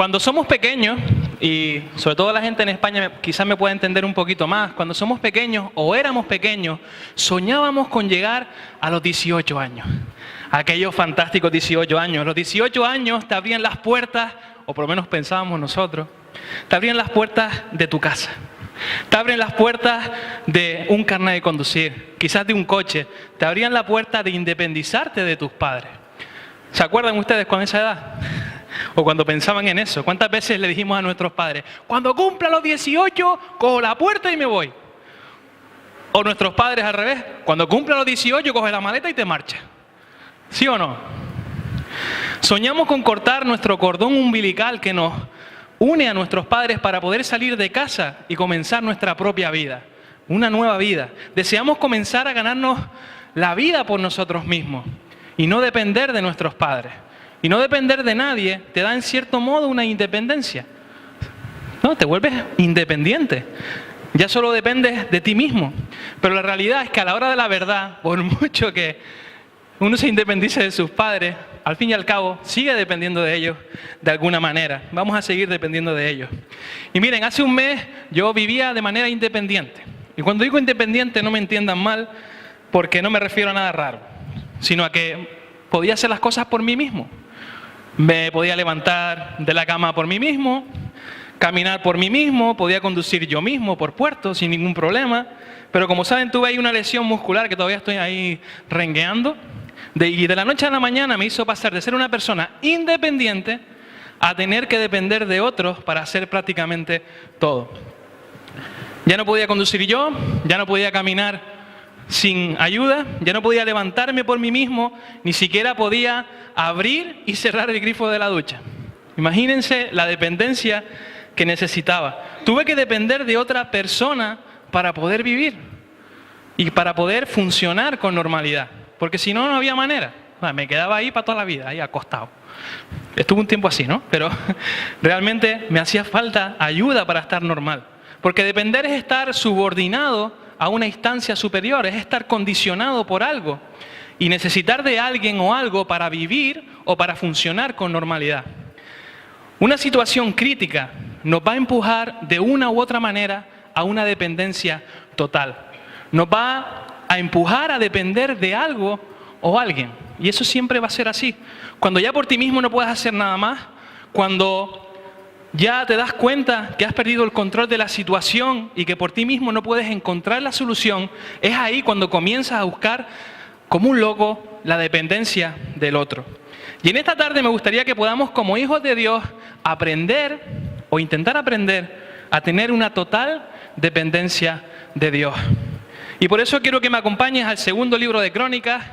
Cuando somos pequeños, y sobre todo la gente en España quizás me pueda entender un poquito más, cuando somos pequeños o éramos pequeños, soñábamos con llegar a los 18 años. Aquellos fantásticos 18 años. Los 18 años te abrían las puertas, o por lo menos pensábamos nosotros, te abrían las puertas de tu casa. Te abren las puertas de un carnet de conducir, quizás de un coche. Te abrían la puerta de independizarte de tus padres. ¿Se acuerdan ustedes con esa edad? O cuando pensaban en eso. ¿Cuántas veces le dijimos a nuestros padres, cuando cumpla los 18, cojo la puerta y me voy? O nuestros padres al revés, cuando cumpla los 18, coge la maleta y te marcha. ¿Sí o no? Soñamos con cortar nuestro cordón umbilical que nos une a nuestros padres para poder salir de casa y comenzar nuestra propia vida, una nueva vida. Deseamos comenzar a ganarnos la vida por nosotros mismos y no depender de nuestros padres. Y no depender de nadie te da en cierto modo una independencia. No, te vuelves independiente. Ya solo dependes de ti mismo. Pero la realidad es que a la hora de la verdad, por mucho que uno se independice de sus padres, al fin y al cabo sigue dependiendo de ellos de alguna manera. Vamos a seguir dependiendo de ellos. Y miren, hace un mes yo vivía de manera independiente. Y cuando digo independiente no me entiendan mal, porque no me refiero a nada raro, sino a que podía hacer las cosas por mí mismo. Me podía levantar de la cama por mí mismo, caminar por mí mismo, podía conducir yo mismo por puerto sin ningún problema. Pero como saben, tuve ahí una lesión muscular que todavía estoy ahí rengueando. Y de la noche a la mañana me hizo pasar de ser una persona independiente a tener que depender de otros para hacer prácticamente todo. Ya no podía conducir yo, ya no podía caminar sin ayuda, ya no podía levantarme por mí mismo, ni siquiera podía abrir y cerrar el grifo de la ducha. Imagínense la dependencia que necesitaba. Tuve que depender de otra persona para poder vivir y para poder funcionar con normalidad, porque si no, no había manera. Me quedaba ahí para toda la vida, ahí acostado. Estuve un tiempo así, ¿no? Pero realmente me hacía falta ayuda para estar normal, porque depender es estar subordinado a una instancia superior, es estar condicionado por algo y necesitar de alguien o algo para vivir o para funcionar con normalidad. Una situación crítica nos va a empujar de una u otra manera a una dependencia total. Nos va a empujar a depender de algo o alguien. Y eso siempre va a ser así. Cuando ya por ti mismo no puedes hacer nada más, cuando ya te das cuenta que has perdido el control de la situación y que por ti mismo no puedes encontrar la solución, es ahí cuando comienzas a buscar como un loco la dependencia del otro. Y en esta tarde me gustaría que podamos, como hijos de Dios, aprender o intentar aprender a tener una total dependencia de Dios. Y por eso quiero que me acompañes al segundo libro de Crónicas.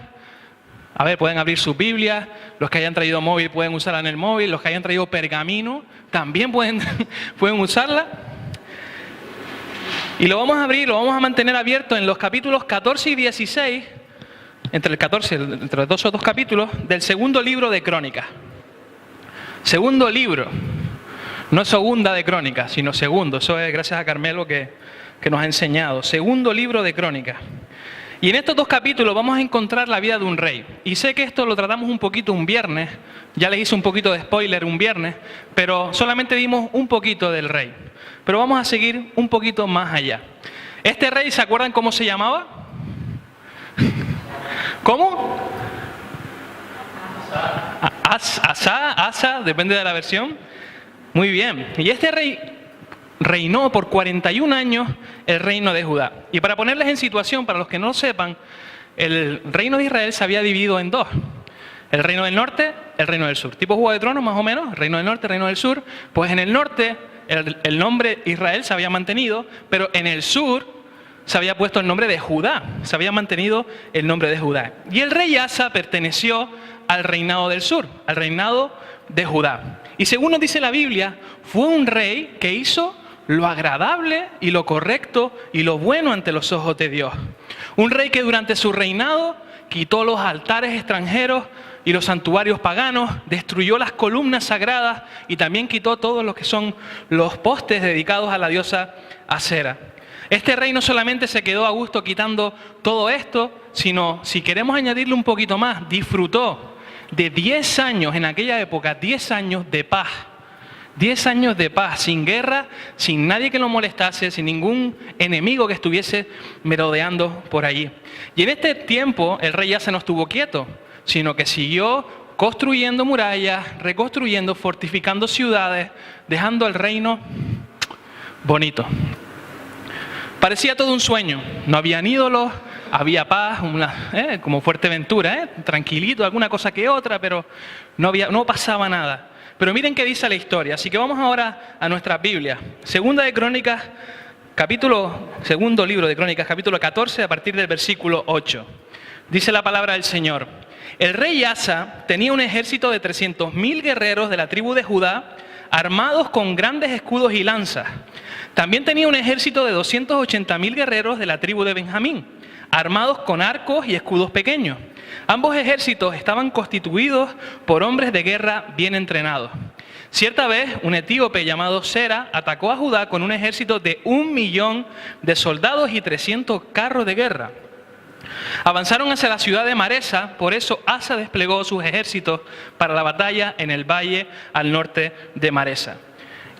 A ver, pueden abrir su Biblia, los que hayan traído móvil pueden usarla en el móvil, los que hayan traído pergamino también pueden usarla. Y lo vamos a abrir, lo vamos a mantener abierto en los capítulos 14 y 16, entre los dos capítulos del segundo libro de Crónicas. Segundo libro, no segunda de Crónicas, sino segundo. Eso es gracias a Carmelo que nos ha enseñado. Segundo libro de Crónicas. Y en estos dos capítulos vamos a encontrar la vida de un rey. Y sé que esto lo tratamos un poquito un viernes, ya les hice un poquito de spoiler un viernes, pero solamente vimos un poquito del rey. Pero vamos a seguir un poquito más allá. Este rey, ¿se acuerdan cómo se llamaba? ¿Cómo? Asa, depende de la versión. Muy bien. Y este rey reinó por 41 años el reino de Judá. Y para ponerles en situación, para los que no lo sepan, el reino de Israel se había dividido en dos. El reino del norte, el reino del sur. Tipo Juego de Tronos, más o menos. El reino del norte, el reino del sur. Pues en el norte, el nombre Israel se había mantenido, pero en el sur se había puesto el nombre de Judá. Se había mantenido el nombre de Judá. Y el rey Asa perteneció al reinado del sur, al reinado de Judá. Y según nos dice la Biblia, fue un rey que hizo lo agradable y lo correcto y lo bueno ante los ojos de Dios. Un rey que durante su reinado quitó los altares extranjeros y los santuarios paganos, destruyó las columnas sagradas y también quitó todos los que son los postes dedicados a la diosa Acera. Este rey no solamente se quedó a gusto quitando todo esto, sino, si queremos añadirle un poquito más, disfrutó de 10 años, en aquella época, 10 años de paz, 10 años de paz, sin guerra, sin nadie que lo molestase, sin ningún enemigo que estuviese merodeando por allí. Y en este tiempo el rey Asa no estuvo quieto, sino que siguió construyendo murallas, reconstruyendo, fortificando ciudades, dejando el reino bonito. Parecía todo un sueño, no habían ídolos, había paz, como Fuerteventura, tranquilito, alguna cosa que otra, pero no pasaba nada. Pero miren qué dice la historia, así que vamos ahora a nuestra Biblia. Segundo libro de Crónicas, capítulo 14, a partir del versículo 8. Dice la palabra del Señor: el rey Asa tenía un ejército de 300.000 guerreros de la tribu de Judá, armados con grandes escudos y lanzas. También tenía un ejército de 280.000 guerreros de la tribu de Benjamín, armados con arcos y escudos pequeños. Ambos ejércitos estaban constituidos por hombres de guerra bien entrenados. Cierta vez, un etíope llamado Sera atacó a Judá con un ejército de 1.000.000 de soldados y 300 carros de guerra. Avanzaron hacia la ciudad de Maresa, por eso Asa desplegó sus ejércitos para la batalla en el valle al norte de Maresa.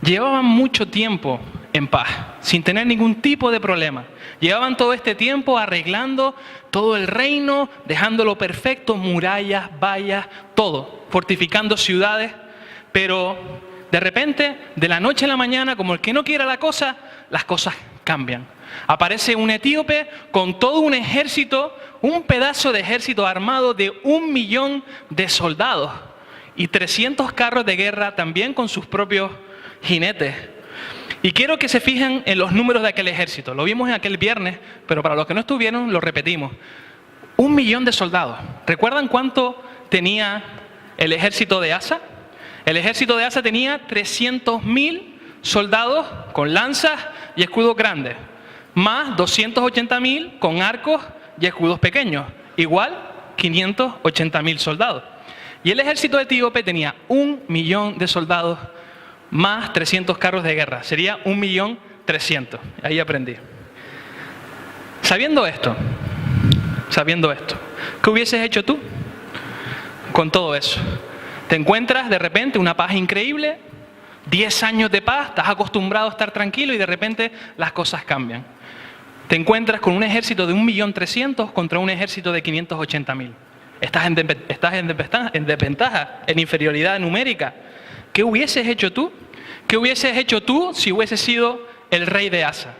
Llevaban mucho tiempo en paz, sin tener ningún tipo de problema. Llevaban todo este tiempo arreglando todo el reino, dejándolo perfecto, murallas, vallas, todo, fortificando ciudades. Pero de repente, de la noche a la mañana, como el que no quiera la cosa, las cosas cambian. Aparece un etíope con todo un ejército, un pedazo de ejército armado de 1.000.000 de soldados y 300 carros de guerra también con sus propios jinetes. Y quiero que se fijen en los números de aquel ejército. Lo vimos en aquel viernes, pero para los que no estuvieron, lo repetimos. 1.000.000 de soldados. ¿Recuerdan cuánto tenía el ejército de Asa? El ejército de Asa tenía 300.000 soldados con lanzas y escudos grandes, más 280.000 con arcos y escudos pequeños. Igual, 580.000 soldados. Y el ejército etíope tenía 1.000.000 de soldados, más 300 carros de guerra. Sería 1.300.000. Ahí aprendí. Sabiendo esto, ¿qué hubieses hecho tú con todo eso? Te encuentras de repente una paz increíble, 10 años de paz, estás acostumbrado a estar tranquilo y de repente las cosas cambian. Te encuentras con un ejército de 1.300.000 contra un ejército de 580.000. Estás en desventaja, en inferioridad numérica. ¿Qué hubieses hecho tú? ¿Qué hubieses hecho tú si hubieses sido el rey de Asa?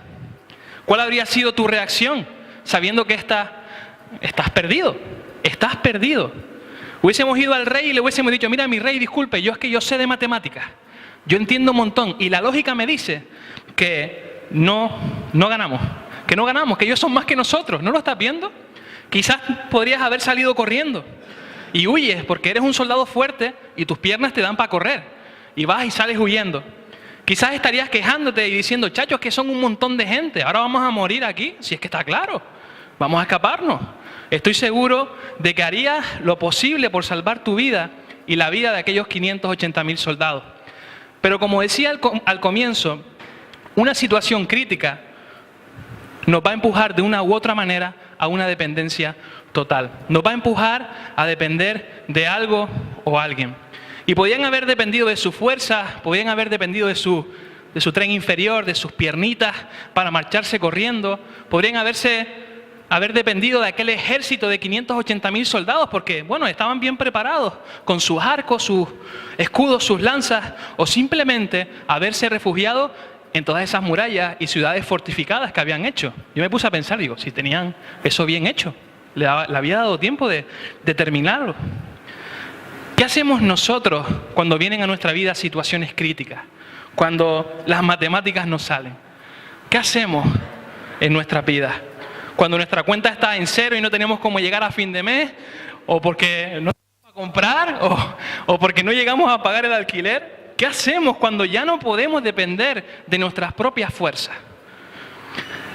¿Cuál habría sido tu reacción sabiendo que estás perdido? Estás perdido. Hubiésemos ido al rey y le hubiésemos dicho: mira, mi rey, disculpe, yo sé de matemáticas. Yo entiendo un montón y la lógica me dice que no ganamos. Que ellos son más que nosotros. ¿No lo estás viendo? Quizás podrías haber salido corriendo y huyes porque eres un soldado fuerte y tus piernas te dan para correr. Y vas y sales huyendo. Quizás estarías quejándote y diciendo: chachos, que son un montón de gente. Ahora vamos a morir aquí, si es que está claro. Vamos a escaparnos. Estoy seguro de que harías lo posible por salvar tu vida y la vida de aquellos 580.000 soldados. Pero como decía al comienzo, una situación crítica nos va a empujar de una u otra manera a una dependencia total. Nos va a empujar a depender de algo o alguien. Y podían haber dependido de su fuerza, podían haber dependido de su tren inferior, de sus piernitas para marcharse corriendo. Podrían haber dependido de aquel ejército de 580.000 soldados porque, bueno, estaban bien preparados con sus arcos, sus escudos, sus lanzas, o simplemente haberse refugiado en todas esas murallas y ciudades fortificadas que habían hecho. Yo me puse a pensar, digo, si tenían eso bien hecho, le había dado tiempo de terminarlo. ¿Qué hacemos nosotros cuando vienen a nuestra vida situaciones críticas? Cuando las matemáticas no salen. ¿Qué hacemos en nuestra vida? Cuando nuestra cuenta está en cero y no tenemos cómo llegar a fin de mes, o porque no tenemos para comprar, o porque no llegamos a pagar el alquiler. ¿Qué hacemos cuando ya no podemos depender de nuestras propias fuerzas?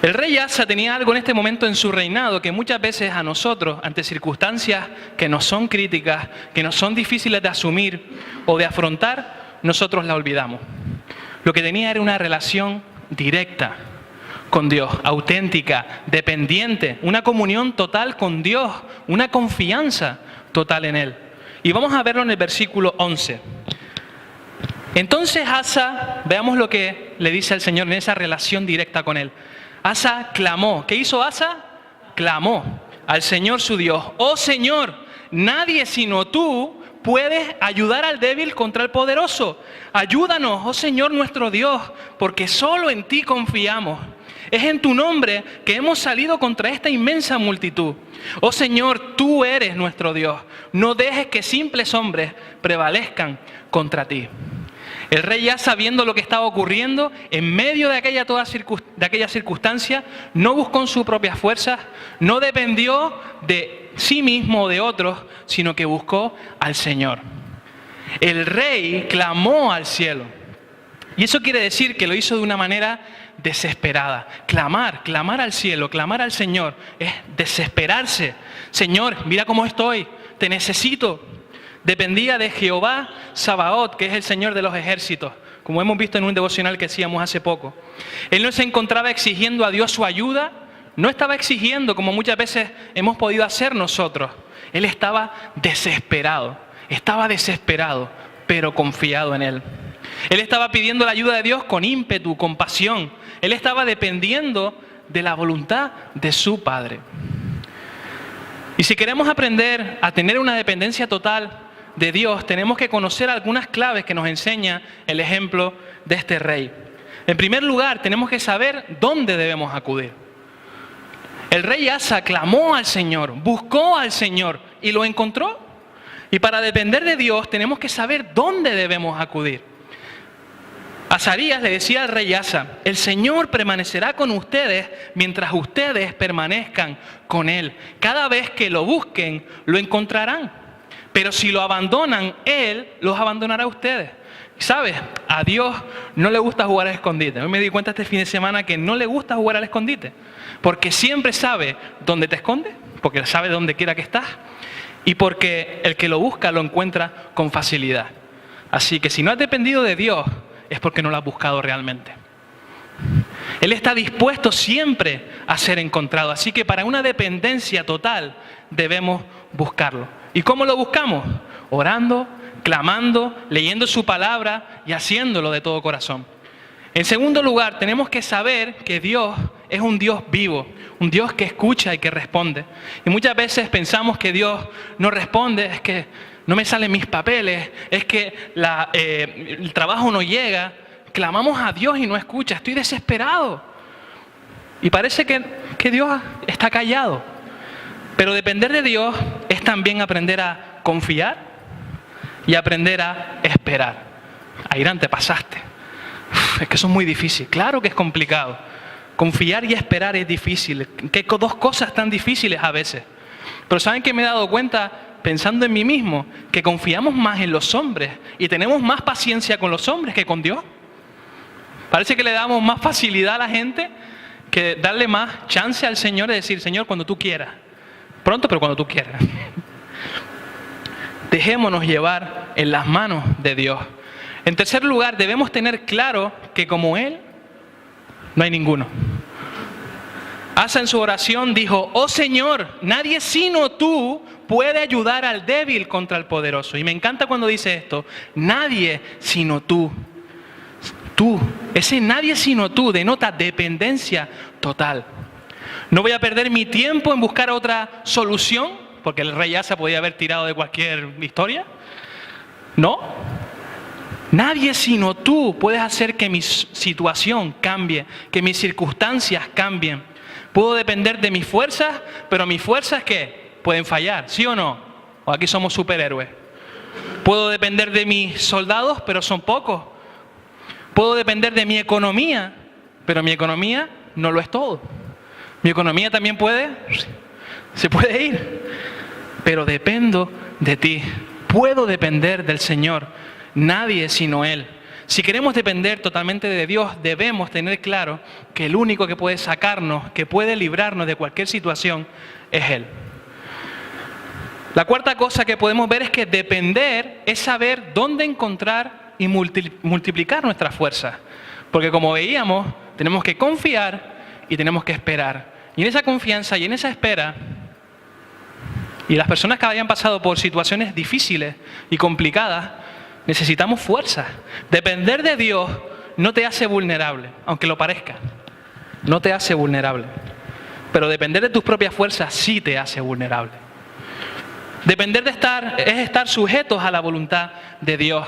El rey Asa tenía algo en este momento en su reinado que muchas veces a nosotros, ante circunstancias que nos son críticas, que nos son difíciles de asumir o de afrontar, nosotros la olvidamos. Lo que tenía era una relación directa con Dios, auténtica, dependiente, una comunión total con Dios, una confianza total en Él. Y vamos a verlo en el versículo 11. Entonces Asa, veamos lo que le dice al Señor en esa relación directa con Él. Asa clamó. ¿Qué hizo Asa? Clamó al Señor su Dios. Oh Señor, nadie sino tú puedes ayudar al débil contra el poderoso. Ayúdanos, oh Señor nuestro Dios, porque solo en ti confiamos. Es en tu nombre que hemos salido contra esta inmensa multitud. Oh Señor, tú eres nuestro Dios. No dejes que simples hombres prevalezcan contra ti. El rey, ya sabiendo lo que estaba ocurriendo, en medio de aquella circunstancia, no buscó en sus propias fuerzas, no dependió de sí mismo o de otros, sino que buscó al Señor. El rey clamó al cielo. Y eso quiere decir que lo hizo de una manera desesperada. Clamar al cielo, clamar al Señor, es desesperarse. Señor, mira cómo estoy, te necesito. Dependía de Jehová Sabaoth, que es el Señor de los ejércitos, como hemos visto en un devocional que hacíamos hace poco. Él no se encontraba exigiendo a Dios su ayuda, no estaba exigiendo como muchas veces hemos podido hacer nosotros. Él estaba desesperado, pero confiado en Él. Él estaba pidiendo la ayuda de Dios con ímpetu, con pasión. Él estaba dependiendo de la voluntad de su Padre. Y si queremos aprender a tener una dependencia total de Dios, tenemos que conocer algunas claves que nos enseña el ejemplo de este rey. En primer lugar, tenemos que saber dónde debemos acudir. El rey Asa clamó al Señor, buscó al Señor y lo encontró. Y para depender de Dios tenemos que saber dónde debemos acudir. Azarías le decía al rey Asa: el Señor permanecerá con ustedes mientras ustedes permanezcan con Él. Cada vez que lo busquen, lo encontrarán. Pero si lo abandonan, Él los abandonará a ustedes. ¿Sabes? A Dios no le gusta jugar al escondite. Hoy me di cuenta este fin de semana que no le gusta jugar al escondite. Porque siempre sabe dónde te escondes, porque sabe dónde quiera que estás. Y porque el que lo busca lo encuentra con facilidad. Así que si no has dependido de Dios, es porque no lo has buscado realmente. Él está dispuesto siempre a ser encontrado. Así que para una dependencia total debemos buscarlo. ¿Y cómo lo buscamos? Orando, clamando, leyendo su palabra y haciéndolo de todo corazón. En segundo lugar, tenemos que saber que Dios es un Dios vivo, un Dios que escucha y que responde. Y muchas veces pensamos que Dios no responde, es que no me salen mis papeles, es que el trabajo no llega. Clamamos a Dios y no escucha, estoy desesperado. Y parece que Dios está callado. Pero depender de Dios es también aprender a confiar y aprender a esperar. Airán, te pasaste. Es que eso es muy difícil. Claro que es complicado. Confiar y esperar es difícil. Que dos cosas tan difíciles a veces. Pero ¿saben qué me he dado cuenta? Pensando en mí mismo, que confiamos más en los hombres y tenemos más paciencia con los hombres que con Dios. Parece que le damos más facilidad a la gente que darle más chance al Señor de decir: Señor, cuando tú quieras. Pronto, pero cuando tú quieras. Dejémonos llevar en las manos de Dios. En tercer lugar, debemos tener claro que como Él, no hay ninguno. Asa en su oración dijo: oh Señor, nadie sino tú puede ayudar al débil contra el poderoso. Y me encanta cuando dice esto: nadie sino tú. Tú, ese nadie sino tú denota dependencia total. No voy a perder mi tiempo en buscar otra solución, porque el rey Asa podía haber tirado de cualquier historia. No. Nadie sino tú puedes hacer que mi situación cambie, que mis circunstancias cambien. Puedo depender de mis fuerzas, pero mis fuerzas, ¿qué? Pueden fallar, ¿sí o no? O aquí somos superhéroes. Puedo depender de mis soldados, pero son pocos. Puedo depender de mi economía, pero mi economía no lo es todo. Mi economía también se puede ir, pero dependo de ti. Puedo depender del Señor, nadie sino Él. Si queremos depender totalmente de Dios, debemos tener claro que el único que puede sacarnos, que puede librarnos de cualquier situación, es Él. La cuarta cosa que podemos ver es que depender es saber dónde encontrar y multiplicar nuestras fuerzas. Porque como veíamos, tenemos que confiar y tenemos que esperar. Y en esa confianza y en esa espera, y las personas que hayan pasado por situaciones difíciles y complicadas, Necesitamos fuerza. Depender de Dios no te hace vulnerable, aunque lo parezca. No te hace vulnerable. Pero depender de tus propias fuerzas sí te hace vulnerable. Depender es estar sujetos a la voluntad de Dios.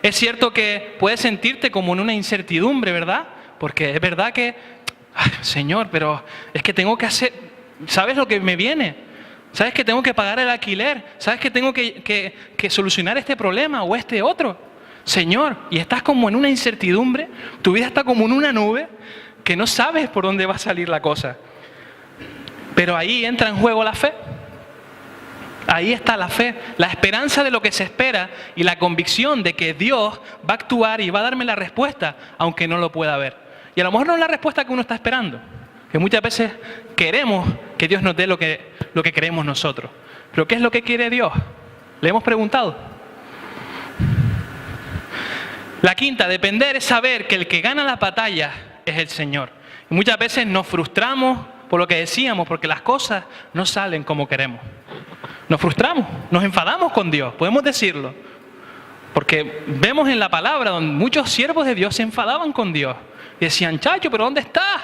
Es cierto que puedes sentirte como en una incertidumbre, ¿verdad? Porque es verdad que, ay, Señor, pero es que tengo que hacer, ¿sabes lo que me viene? ¿Sabes que tengo que pagar el alquiler? ¿Sabes que tengo que solucionar este problema o este otro? Señor, y estás como en una incertidumbre, tu vida está como en una nube que no sabes por dónde va a salir la cosa. Pero ahí entra en juego la fe. Ahí está la fe, la esperanza de lo que se espera y la convicción de que Dios va a actuar y va a darme la respuesta, aunque no lo pueda ver. Y a lo mejor no es la respuesta que uno está esperando, que muchas veces queremos que Dios nos dé lo que queremos nosotros. Pero ¿qué es lo que quiere Dios? ¿Le hemos preguntado? La quinta, depender es saber que el que gana las batallas es el Señor. Y muchas veces nos frustramos por lo que decíamos, porque las cosas no salen como queremos. Nos frustramos, nos enfadamos con Dios, podemos decirlo. Porque vemos en la palabra donde muchos siervos de Dios se enfadaban con Dios. Y decían, chacho, ¿pero dónde estás?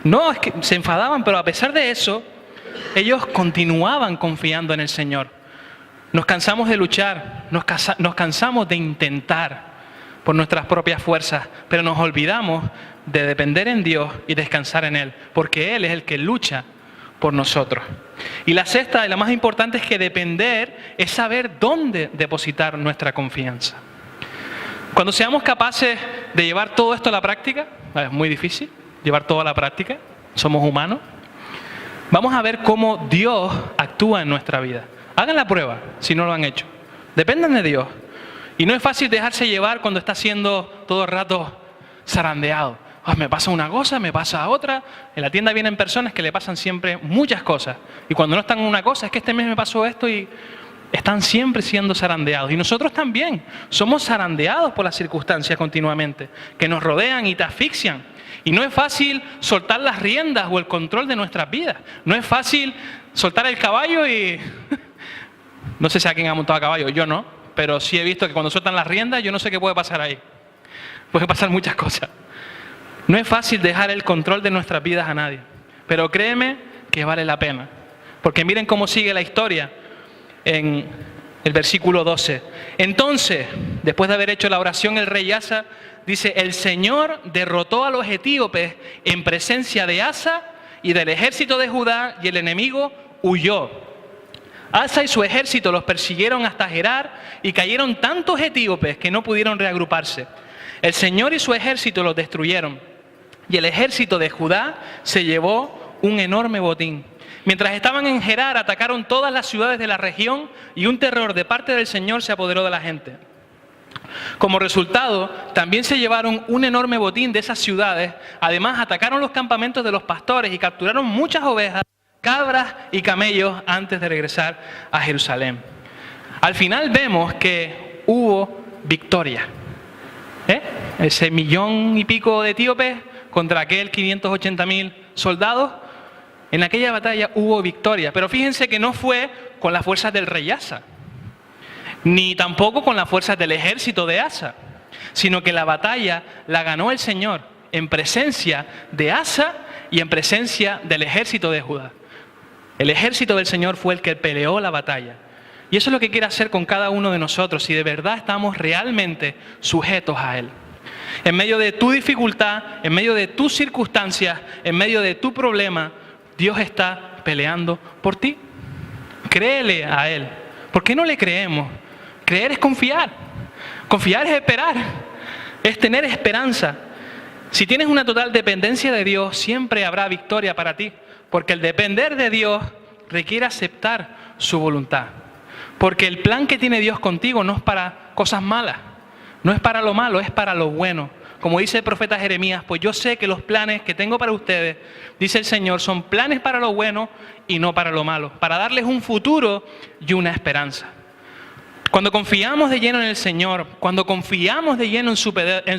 No, es que se enfadaban, pero a pesar de eso, ellos continuaban confiando en el Señor. Nos cansamos de luchar, nos cansamos de intentar por nuestras propias fuerzas, pero nos olvidamos de depender en Dios y descansar en Él, porque Él es el que lucha por nosotros. Y la sexta y la más importante es que depender es saber dónde depositar nuestra confianza. Cuando seamos capaces de llevar todo esto a la práctica, es muy difícil llevar todo a la práctica, somos humanos, vamos a ver cómo Dios actúa en nuestra vida. Hagan la prueba si no lo han hecho. Dependan de Dios. Y no es fácil dejarse llevar cuando está siendo todo el rato zarandeado. Me pasa una cosa, me pasa otra. En la tienda vienen personas que le pasan siempre muchas cosas. Y cuando no están en una cosa, es que este mes me pasó esto y están siempre siendo zarandeados. Y nosotros también somos zarandeados por las circunstancias continuamente, que nos rodean y te asfixian. Y no es fácil soltar las riendas o el control de nuestras vidas. No es fácil soltar el caballo y... No sé si alguien ha montado a caballo, yo no. Pero sí he visto que cuando sueltan las riendas, yo no sé qué puede pasar ahí. Puede pasar muchas cosas. No es fácil dejar el control de nuestras vidas a nadie, pero créeme que vale la pena. Porque miren cómo sigue la historia en el versículo 12. Entonces, después de haber hecho la oración, el rey Asa dice, el Señor derrotó a los etíopes en presencia de Asa y del ejército de Judá, y el enemigo huyó. Asa y su ejército los persiguieron hasta Gerar y cayeron tantos etíopes que no pudieron reagruparse. El Señor y su ejército los destruyeron. Y el ejército de Judá se llevó un enorme botín. Mientras estaban en Gerar, atacaron todas las ciudades de la región y un terror de parte del Señor se apoderó de la gente. Como resultado, también se llevaron un enorme botín de esas ciudades. Además, atacaron los campamentos de los pastores y capturaron muchas ovejas, cabras y camellos antes de regresar a Jerusalén. Al final vemos que hubo victoria. Ese 1,000,000 y pico de etíopes contra aquel 580,000 soldados, en aquella batalla hubo victoria. Pero fíjense que no fue con las fuerzas del rey Asa, ni tampoco con las fuerzas del ejército de Asa, sino que la batalla la ganó el Señor en presencia de Asa y en presencia del ejército de Judá. El ejército del Señor fue el que peleó la batalla. Y eso es lo que quiere hacer con cada uno de nosotros, si de verdad estamos realmente sujetos a Él. En medio de tu dificultad, en medio de tus circunstancias, en medio de tu problema, Dios está peleando por ti. Créele a Él. ¿Por qué no le creemos? Creer es confiar. Confiar es esperar. Es tener esperanza. Si tienes una total dependencia de Dios, siempre habrá victoria para ti. Porque el depender de Dios requiere aceptar su voluntad. Porque el plan que tiene Dios contigo no es para cosas malas. No es para lo malo, es para lo bueno. Como dice el profeta Jeremías, pues yo sé que los planes que tengo para ustedes, dice el Señor, son planes para lo bueno y no para lo malo. Para darles un futuro y una esperanza. Cuando confiamos de lleno en el Señor, cuando confiamos de lleno en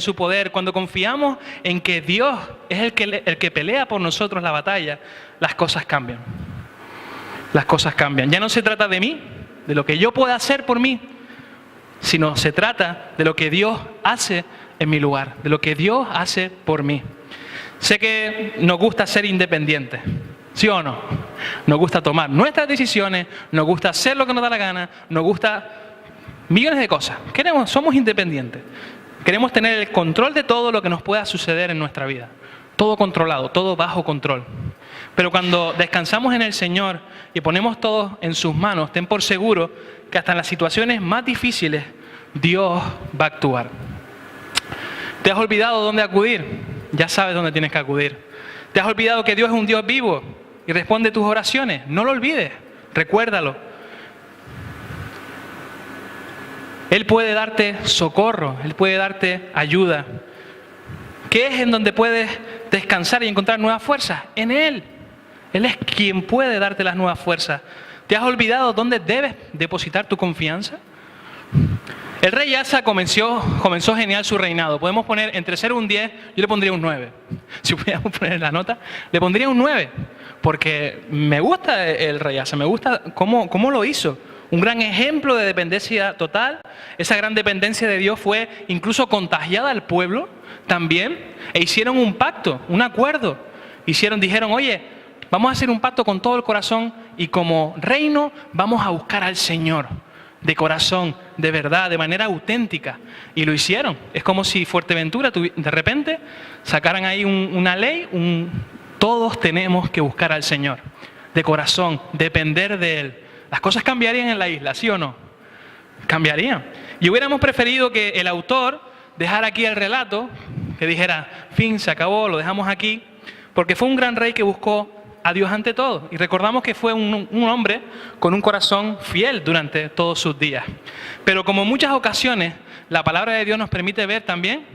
su poder, cuando confiamos en que Dios es el que pelea por nosotros la batalla, las cosas cambian. Las cosas cambian. Ya no se trata de mí, de lo que yo pueda hacer por mí, sino se trata de lo que Dios hace en mi lugar, de lo que Dios hace por mí. Sé que nos gusta ser independientes, ¿sí o no? Nos gusta tomar nuestras decisiones, nos gusta hacer lo que nos da la gana, nos gusta millones de cosas. Somos independientes. Queremos tener el control de todo lo que nos pueda suceder en nuestra vida. Todo controlado, todo bajo control. Pero cuando descansamos en el Señor y ponemos todo en sus manos, ten por seguro que hasta en las situaciones más difíciles, Dios va a actuar. ¿Te has olvidado dónde acudir? Ya sabes dónde tienes que acudir. ¿Te has olvidado que Dios es un Dios vivo y responde tus oraciones? No lo olvides, recuérdalo. Él puede darte socorro, Él puede darte ayuda. ¿Qué es en donde puedes descansar y encontrar nuevas fuerzas? En Él. Él es quien puede darte las nuevas fuerzas. ¿Te has olvidado dónde debes depositar tu confianza? El rey Asa comenzó genial su reinado. Podemos poner entre 0 y un 10, yo le pondría un 9. Si pudiéramos poner la nota, le pondría un 9. Porque me gusta el rey Asa, me gusta cómo lo hizo. Un gran ejemplo de dependencia total. Esa gran dependencia de Dios fue incluso contagiada al pueblo también. E hicieron un pacto, un acuerdo. Dijeron, oye, vamos a hacer un pacto con todo el corazón y como reino vamos a buscar al Señor. De corazón, de verdad, de manera auténtica. Y lo hicieron. Es como si Fuerteventura de repente sacaran ahí una ley, todos tenemos que buscar al Señor. De corazón, depender de Él. Las cosas cambiarían en la isla, ¿sí o no? Cambiarían. Y hubiéramos preferido que el autor dejara aquí el relato, que dijera, fin, se acabó, lo dejamos aquí, porque fue un gran rey que buscó a Dios ante todo. Y recordamos que fue un hombre con un corazón fiel durante todos sus días. Pero como en muchas ocasiones, la palabra de Dios nos permite ver también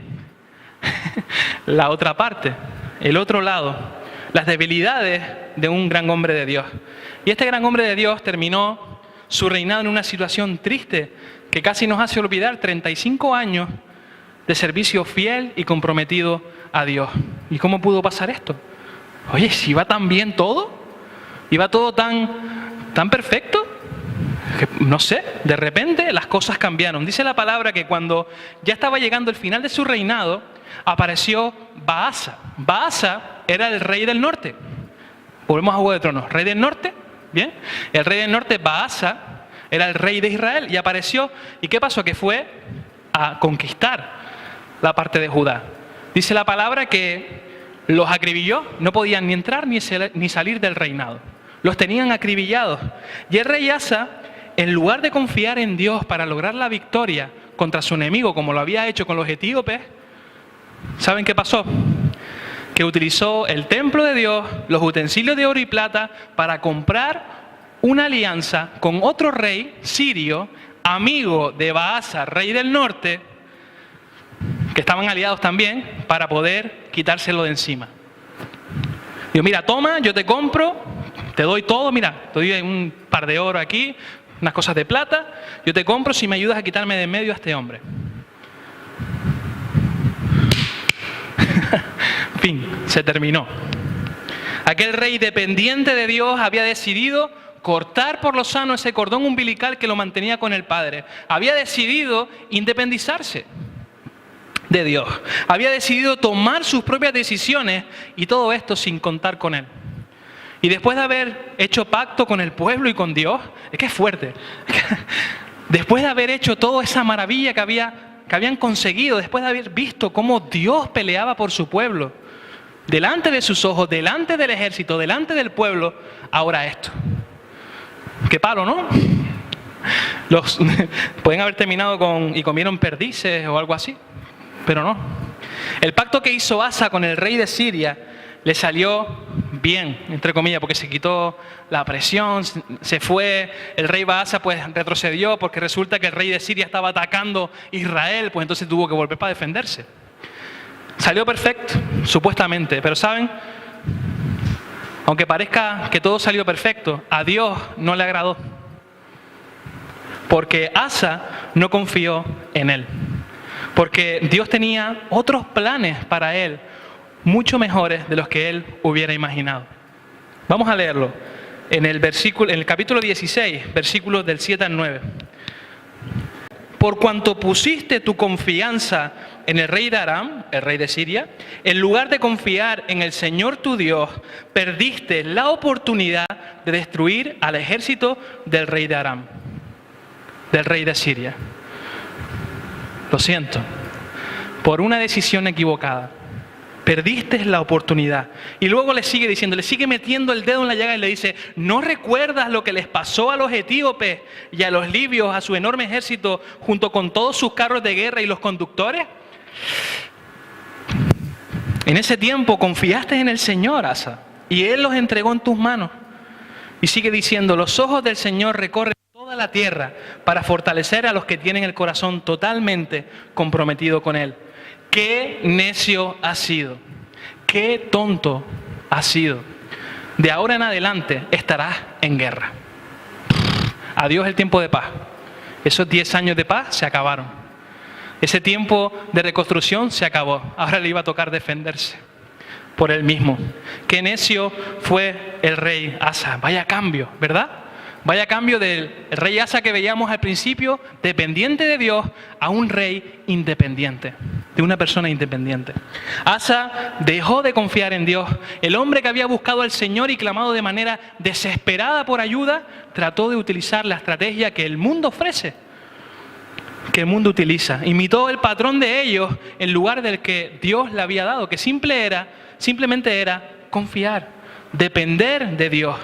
la otra parte, el otro lado, las debilidades de un gran hombre de Dios. Y este gran hombre de Dios terminó su reinado en una situación triste que casi nos hace olvidar 35 años de servicio fiel y comprometido a Dios. ¿Y cómo pudo pasar esto? Oye, si iba tan bien todo, iba todo tan perfecto, que no sé, de repente las cosas cambiaron. Dice la palabra que cuando ya estaba llegando el final de su reinado, apareció Baasa. Baasa era el rey del norte. Volvemos a Juego de Tronos. Rey del norte, ¿bien? El rey del norte, Baasa, era el rey de Israel y apareció. ¿Y qué pasó? Que fue a conquistar la parte de Judá. Dice la palabra que los acribilló, no podían ni entrar ni salir del reinado. Los tenían acribillados. Y el rey Asa, en lugar de confiar en Dios para lograr la victoria contra su enemigo, como lo había hecho con los etíopes, ¿saben qué pasó? Que utilizó el templo de Dios, los utensilios de oro y plata, para comprar una alianza con otro rey sirio, amigo de Baasa, rey del norte, que estaban aliados también, para poder quitárselo de encima. Digo, mira, toma, yo te compro, te doy todo, mira, te doy un par de oro aquí, unas cosas de plata, yo te compro si me ayudas a quitarme de en medio a este hombre. Fin, se terminó. Aquel rey dependiente de Dios había decidido cortar por lo sano ese cordón umbilical que lo mantenía con el Padre. Había decidido independizarse de Dios. Había decidido tomar sus propias decisiones y todo esto sin contar con Él. Y después de haber hecho pacto con el pueblo y con Dios, es que es fuerte. Después de haber hecho toda esa maravilla que habían conseguido, después de haber visto cómo Dios peleaba por su pueblo, delante de sus ojos, delante del ejército, delante del pueblo, ahora esto. Qué palo, ¿no? Pueden haber terminado y comieron perdices o algo así, pero no. El pacto que hizo Asa con el rey de Siria le salió bien, entre comillas, porque se quitó la presión, se fue, el rey Baasa pues retrocedió porque resulta que el rey de Siria estaba atacando Israel, pues entonces tuvo que volver para defenderse. Salió perfecto, supuestamente, pero ¿saben? Aunque parezca que todo salió perfecto, a Dios no le agradó. Porque Asa no confió en él. Porque Dios tenía otros planes para él, mucho mejores de los que él hubiera imaginado. Vamos a leerlo en el capítulo 16, versículos del 7 al 9. por cuanto pusiste tu confianza en el rey de Aram, el rey de Siria, en lugar de confiar en el Señor tu Dios, perdiste la oportunidad de destruir al ejército del rey de Aram, del rey de Siria. Lo siento, por una decisión equivocada. Perdiste la oportunidad. Y luego le sigue diciendo, le sigue metiendo el dedo en la llaga y le dice, ¿no recuerdas lo que les pasó a los etíopes y a los libios, a su enorme ejército, junto con todos sus carros de guerra y los conductores? En ese tiempo confiaste en el Señor, Asa, y Él los entregó en tus manos. Y sigue diciendo, los ojos del Señor recorren toda la tierra para fortalecer a los que tienen el corazón totalmente comprometido con Él. ¡Qué necio has sido! ¡Qué tonto has sido! De ahora en adelante estarás en guerra. Adiós el tiempo de paz. Esos 10 años de paz se acabaron. Ese tiempo de reconstrucción se acabó. Ahora le iba a tocar defenderse por él mismo. ¡Qué necio fue el rey Asa! Vaya cambio, ¿verdad? Vaya cambio del rey Asa que veíamos al principio, dependiente de Dios, a un rey independiente, de una persona independiente. Asa dejó de confiar en Dios. El hombre que había buscado al Señor y clamado de manera desesperada por ayuda, trató de utilizar la estrategia que el mundo ofrece, que el mundo utiliza. Imitó el patrón de ellos en lugar del que Dios le había dado, que simplemente era confiar, depender de Dios.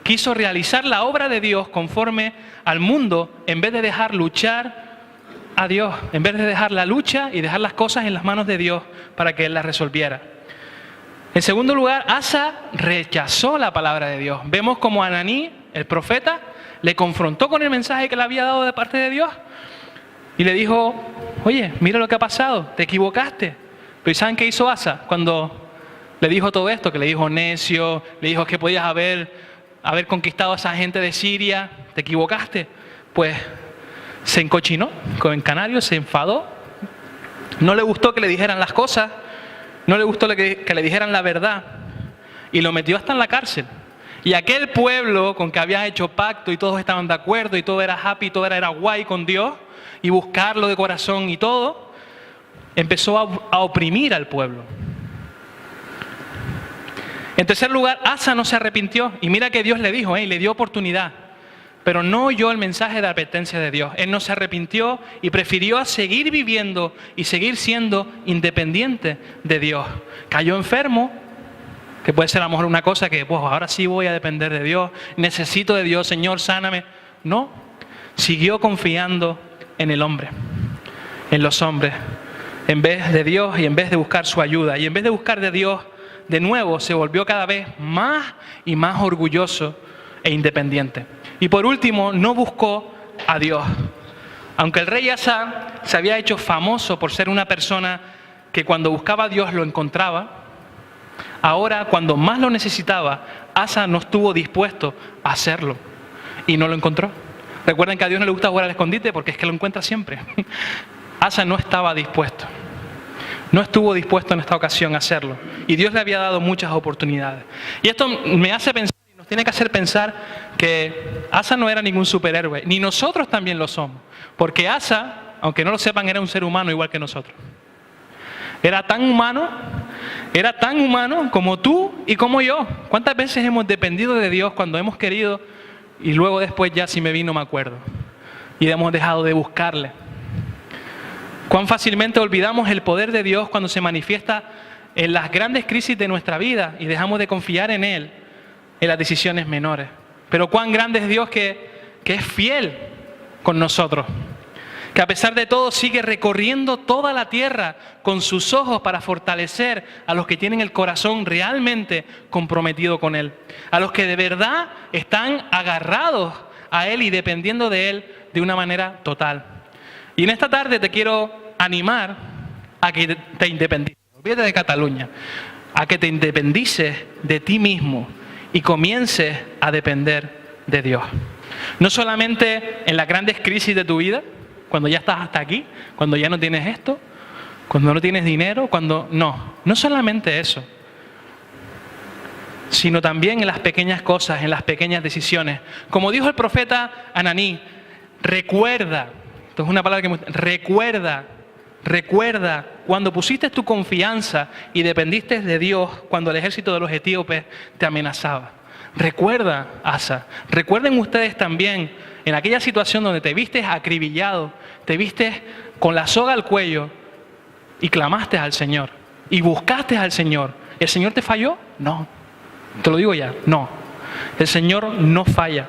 Quiso realizar la obra de Dios conforme al mundo en vez de dejar luchar a Dios, en vez de dejar la lucha y dejar las cosas en las manos de Dios para que Él las resolviera. En segundo lugar, Asa rechazó la palabra de Dios. Vemos como Ananí, el profeta, le confrontó con el mensaje que le había dado de parte de Dios y le dijo, oye, mira lo que ha pasado, te equivocaste. Pero ¿saben qué hizo Asa cuando le dijo todo esto? Que le dijo necio, le dijo que podías haber conquistado a esa gente de Siria, te equivocaste. Pues se encochinó con canario, se enfadó, no le gustó que le dijeran las cosas, no le gustó que le dijeran la verdad y lo metió hasta en la cárcel. Y aquel pueblo con que había hecho pacto y todos estaban de acuerdo y todo era happy, todo era guay con Dios y buscarlo de corazón y todo, empezó a oprimir al pueblo. En tercer lugar, Asa no se arrepintió. Y mira que Dios le dijo, le dio oportunidad. Pero no oyó el mensaje de advertencia de Dios. Él no se arrepintió y prefirió seguir viviendo y seguir siendo independiente de Dios. Cayó enfermo, que puede ser a lo mejor una cosa que, pues ahora sí voy a depender de Dios. Necesito de Dios, Señor, sáname. No, siguió confiando en el hombre, en los hombres, en vez de Dios y en vez de buscar su ayuda. Y en vez de buscar de Dios, de nuevo se volvió cada vez más y más orgulloso e independiente. Y por último, no buscó a Dios. Aunque el rey Asa se había hecho famoso por ser una persona que cuando buscaba a Dios lo encontraba, ahora cuando más lo necesitaba, Asa no estuvo dispuesto a hacerlo y no lo encontró. Recuerden que a Dios no le gusta jugar al escondite porque es que lo encuentra siempre. Asa no estaba dispuesto. No estuvo dispuesto en esta ocasión a hacerlo. Y Dios le había dado muchas oportunidades. Y esto me hace pensar, y nos tiene que hacer pensar que Asa no era ningún superhéroe. Ni nosotros también lo somos. Porque Asa, aunque no lo sepan, era un ser humano igual que nosotros. Era tan humano como tú y como yo. ¿Cuántas veces hemos dependido de Dios cuando hemos querido y luego después ya si me vi no me acuerdo? Y hemos dejado de buscarle. Cuán fácilmente olvidamos el poder de Dios cuando se manifiesta en las grandes crisis de nuestra vida y dejamos de confiar en Él en las decisiones menores. Pero cuán grande es Dios que es fiel con nosotros, que a pesar de todo sigue recorriendo toda la tierra con sus ojos para fortalecer a los que tienen el corazón realmente comprometido con Él, a los que de verdad están agarrados a Él y dependiendo de Él de una manera total. Y en esta tarde te quiero animar a que te independices. Olvídate de Cataluña. A que te independices de ti mismo y comiences a depender de Dios. No solamente en las grandes crisis de tu vida, cuando ya estás hasta aquí, cuando ya no tienes esto, cuando no tienes dinero, no solamente eso, sino también en las pequeñas cosas, en las pequeñas decisiones. Como dijo el profeta Ananí, recuerda esto es una palabra que recuerda cuando pusiste tu confianza y dependiste de Dios cuando el ejército de los etíopes te amenazaba. Recuerda, Asa, recuerden ustedes también en aquella situación donde te viste acribillado, te viste con la soga al cuello y clamaste al Señor y buscaste al Señor. ¿El Señor te falló? No. Te lo digo ya, no. El Señor no falla.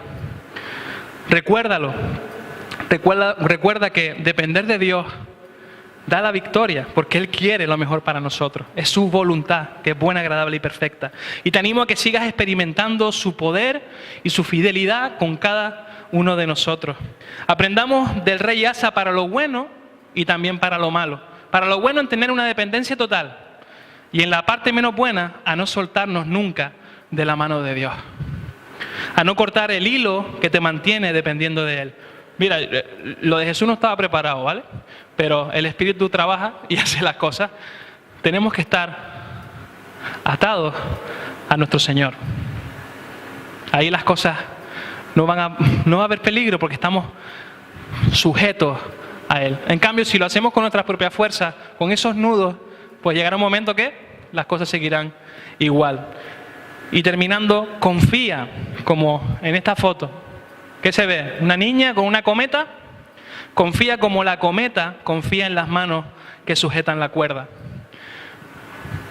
Recuérdalo. Recuerda que depender de Dios da la victoria, porque Él quiere lo mejor para nosotros. Es su voluntad, que es buena, agradable y perfecta. Y te animo a que sigas experimentando su poder y su fidelidad con cada uno de nosotros. Aprendamos del rey Asa para lo bueno y también para lo malo. Para lo bueno en tener una dependencia total. Y en la parte menos buena, a no soltarnos nunca de la mano de Dios. A no cortar el hilo que te mantiene dependiendo de Él. Mira, lo de Jesús no estaba preparado, ¿vale? Pero el Espíritu trabaja y hace las cosas. Tenemos que estar atados a nuestro Señor. Ahí las cosas no va a haber peligro porque estamos sujetos a Él. En cambio, si lo hacemos con nuestras propias fuerzas, con esos nudos, pues llegará un momento que las cosas seguirán igual. Y terminando, confía, como en esta foto. ¿Qué se ve? Una niña con una cometa. Confía como la cometa confía en las manos que sujetan la cuerda.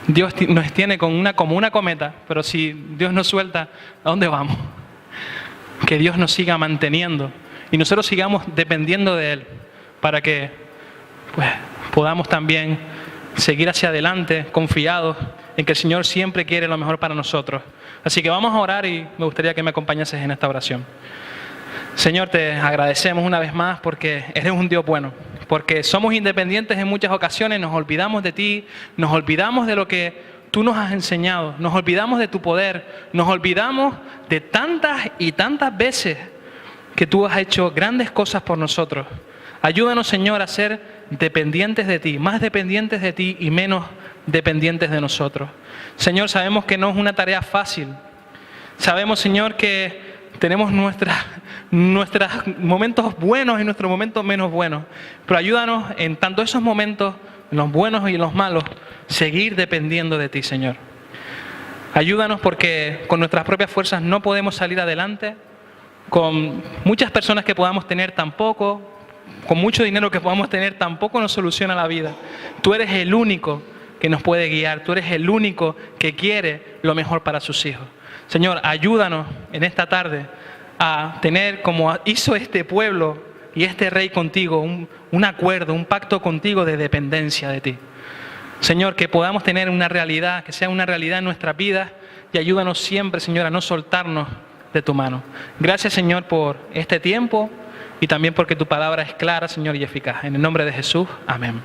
Dios nos tiene como una cometa, pero si Dios nos suelta, ¿a dónde vamos? Que Dios nos siga manteniendo y nosotros sigamos dependiendo de Él para que pues, podamos también seguir hacia adelante confiados en que el Señor siempre quiere lo mejor para nosotros. Así que vamos a orar y me gustaría que me acompañases en esta oración. Señor, te agradecemos una vez más porque eres un Dios bueno, porque somos independientes en muchas ocasiones, nos olvidamos de ti, nos olvidamos de lo que tú nos has enseñado, nos olvidamos de tu poder, nos olvidamos de tantas y tantas veces que tú has hecho grandes cosas por nosotros. Ayúdanos, Señor, a ser dependientes de ti, más dependientes de ti y menos dependientes de nosotros. Señor, sabemos que no es una tarea fácil. Sabemos, Señor, que tenemos nuestros momentos buenos y nuestros momentos menos buenos. Pero ayúdanos en tanto esos momentos, en los buenos y en los malos, seguir dependiendo de ti, Señor. Ayúdanos porque con nuestras propias fuerzas no podemos salir adelante. Con muchas personas que podamos tener tampoco, con mucho dinero que podamos tener tampoco nos soluciona la vida. Tú eres el único que nos puede guiar. Tú eres el único que quiere lo mejor para sus hijos. Señor, ayúdanos en esta tarde a tener, como hizo este pueblo y este rey contigo, un acuerdo, un pacto contigo de dependencia de ti. Señor, que podamos tener una realidad, que sea una realidad en nuestras vidas y ayúdanos siempre, Señor, a no soltarnos de tu mano. Gracias, Señor, por este tiempo y también porque tu palabra es clara, Señor, y eficaz. En el nombre de Jesús, amén.